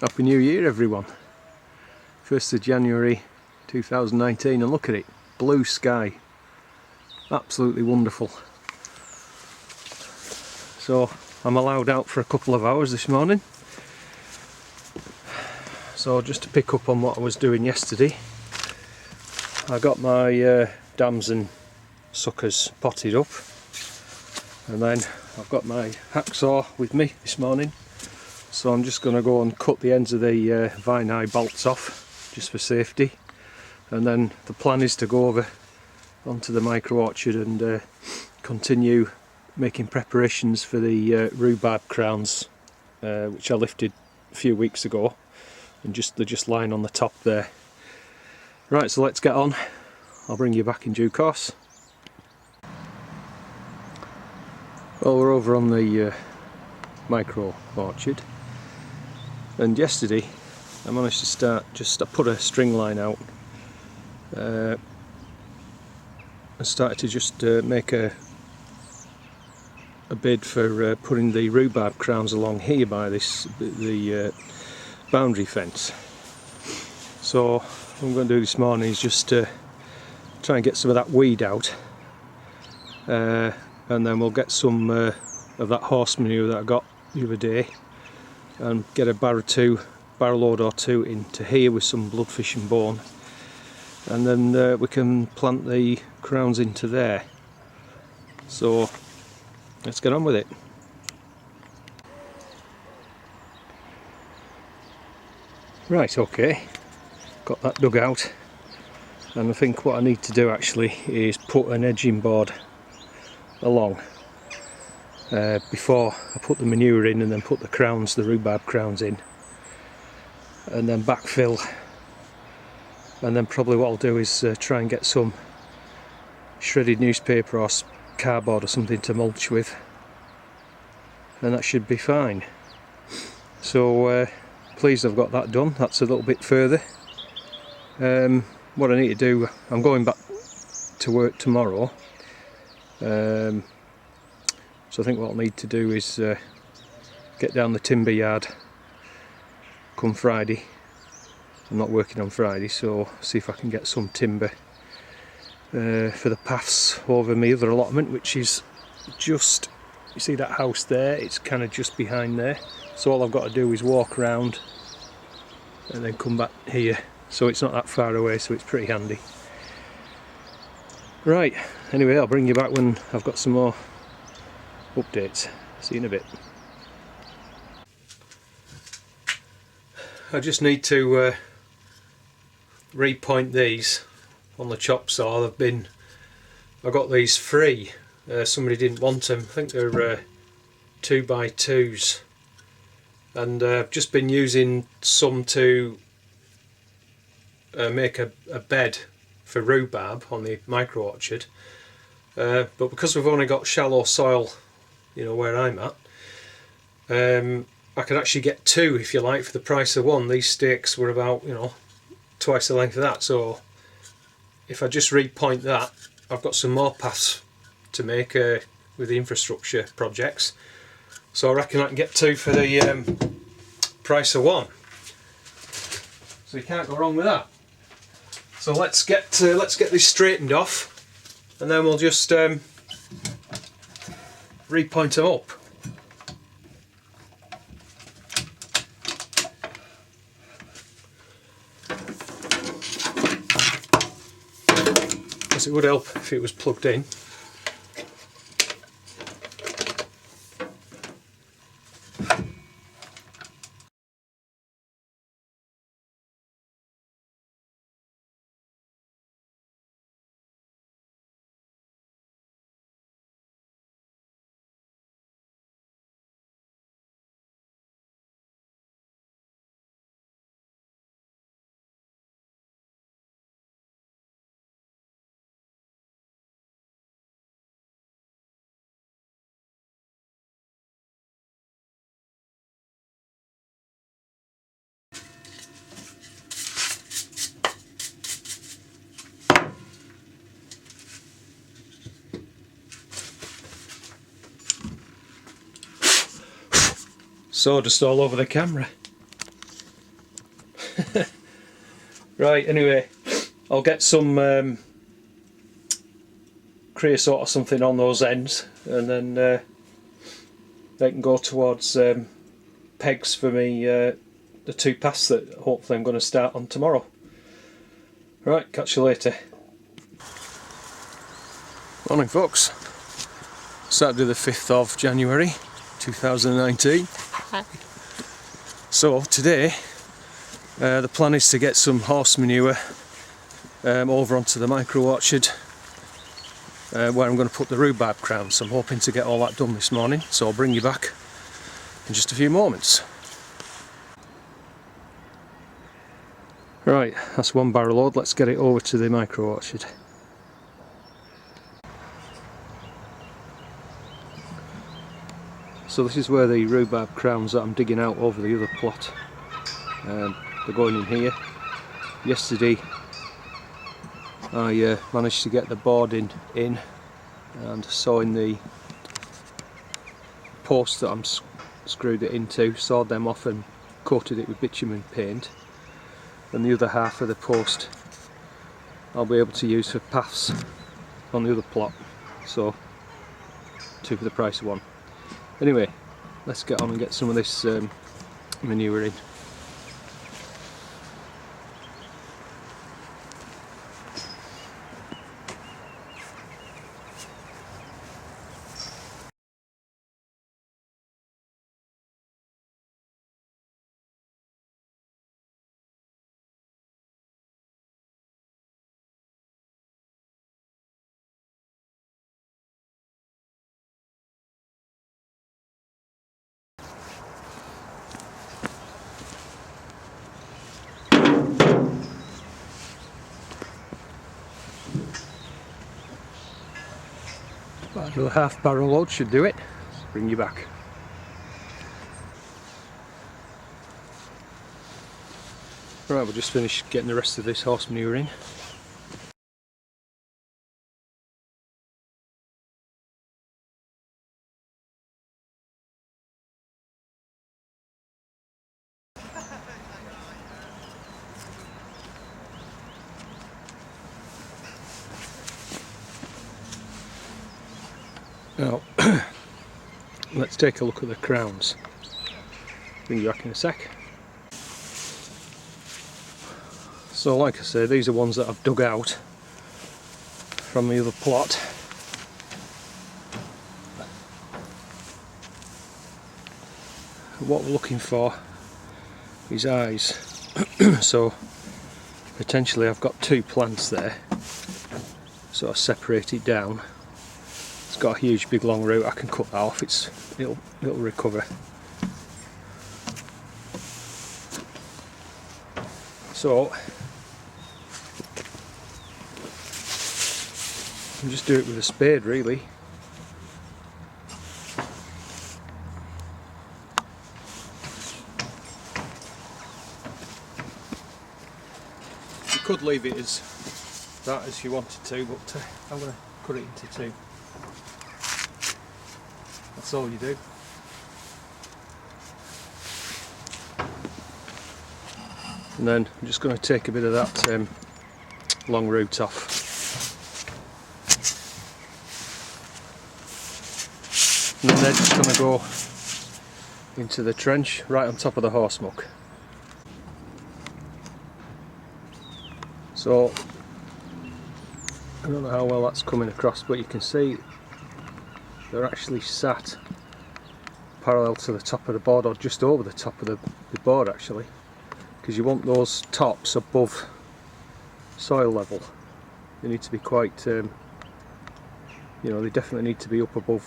Happy New Year everyone. 1st of January 2019 and look at it, blue sky, absolutely wonderful. So I'm allowed out for a couple of hours this morning. So just to pick up on what I was doing yesterday, I got my dams and suckers potted up, and then I've got my hacksaw with me this morning. So I'm just going to go and cut the ends of the vine eye bolts off, just for safety. And then the plan is to go over onto the micro orchard and continue making preparations for the rhubarb crowns, which I lifted a few weeks ago, and they're just lying on the top there. Right, so let's get on. I'll bring you back in due course. Well, we're over on the micro orchard. And yesterday I managed to start, I put a string line out and started to just make a bid for putting the rhubarb crowns along here by the boundary fence. So what I'm going to do this morning is just try and get some of that weed out, and then we'll get some of that horse manure that I got the other day and get a barrow load or two into here with some bloodfish and bone, and then we can plant the crowns into there. So let's get on with it. Right, okay, got that dug out, and I think what I need to do actually is put an edging board along before I put the manure in, and then put the rhubarb crowns in, and then backfill, and then probably what I'll do is try and get some shredded newspaper or cardboard or something to mulch with, and that should be fine. So pleased I've got that done. That's a little bit further. What I need to do, I'm going back to work tomorrow, so I think what I'll need to do is get down the timber yard come Friday. I'm not working on Friday, so see if I can get some timber for the paths over my other allotment, which is just, you see that house there, it's kind of just behind there. So all I've got to do is walk around and then come back here, so it's not that far away, so it's pretty handy. Right, anyway, I'll bring you back when I've got some more updates. See you in a bit. I just need to repoint these on the chop saw. I got these free. Somebody didn't want them. I think they're 2x2s, and I've just been using some to make a bed for rhubarb on the micro orchard. But because we've only got shallow soil, you know, where I'm at, I could actually get two, if you like, for the price of one. These stakes were about, you know, twice the length of that. So if I just repoint that, I've got some more paths to make with the infrastructure projects. So I reckon I can get two for the price of one. So you can't go wrong with that. So let's get this straightened off, and then we'll just repoint them up. Because it would help if it was plugged in. Sawdust all over the camera. Right, anyway, I'll get some creosote or something on those ends, and then they can go towards pegs for me, the 2 paths that hopefully I'm going to start on tomorrow. Right, catch you later. Morning folks, Saturday the 5th of January 2019. So today the plan is to get some horse manure over onto the micro orchard where I'm going to put the rhubarb crowns. So I'm hoping to get all that done this morning, so I'll bring you back in just a few moments. Right, that's 1 barrel load, let's get it over to the micro orchard. So this is where the rhubarb crowns that I'm digging out over the other plot, they're going in here. Yesterday I managed to get the boarding in and sawing the posts that I'm screwed it into, sawed them off and coated it with bitumen paint, and the other half of the post I'll be able to use for paths on the other plot, so 2 for the price of 1. Anyway, let's get on and get some of this manure in. About another half barrel load should do it. Bring you back. Right, we'll just finish getting the rest of this horse manure in. Now, let's take a look at the crowns. Bring you back in a sec. So like I say, these are ones that I've dug out from the other plot. What we're looking for is eyes. So potentially I've got 2 plants there, so I separate it down. It's got a huge big long root, I can cut that off, it'll recover. So you just do it with a spade really. You could leave it as that as you wanted to, but I'm going to cut it into 2. That's all you do. And then I'm just going to take a bit of that long root off. And then they're just going to go into the trench right on top of the horse muck. So I don't know how well that's coming across, but you can see they're actually sat parallel to the top of the board, or just over the top of the board actually, because you want those tops above soil level. They need to be quite, you know, they definitely need to be up above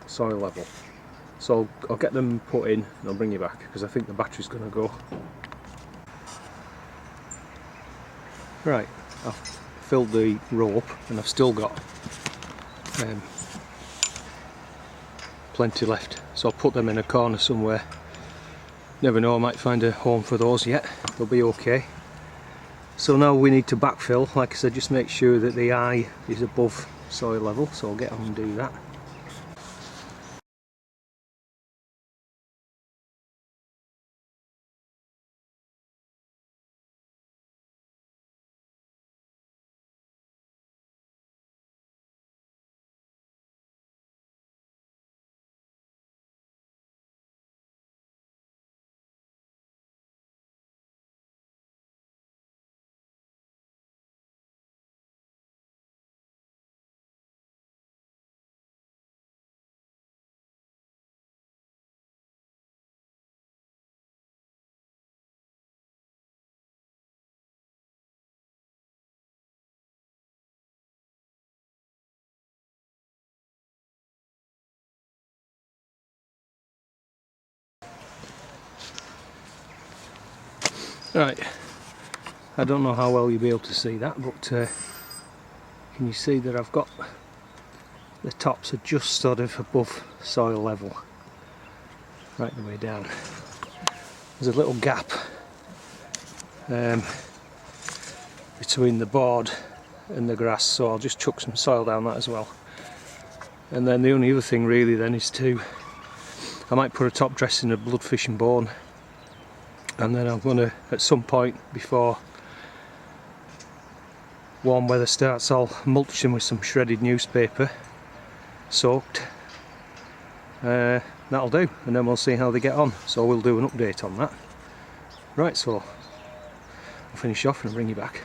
soil level. So I'll get them put in and I'll bring you back, because I think the battery's going to go. Right, I've filled the row up and I've still got plenty left, so I'll put them in a corner somewhere. Never know, I might find a home for those yet. They'll be okay. So now we need to backfill. Like I said, just make sure that the eye is above soil level, so I'll get on and do that. Right, I don't know how well you'll be able to see that, but can you see that I've got the tops are just sort of above soil level, right the way down. There's a little gap between the board and the grass, so I'll just chuck some soil down that as well. And then the only other thing really then is I might put a top dressing of bloodfish and bone, and then I'm going to, at some point before warm weather starts, I'll mulch them with some shredded newspaper, soaked. That'll do, and then we'll see how they get on. So we'll do an update on that. Right, so I'll finish off and bring you back.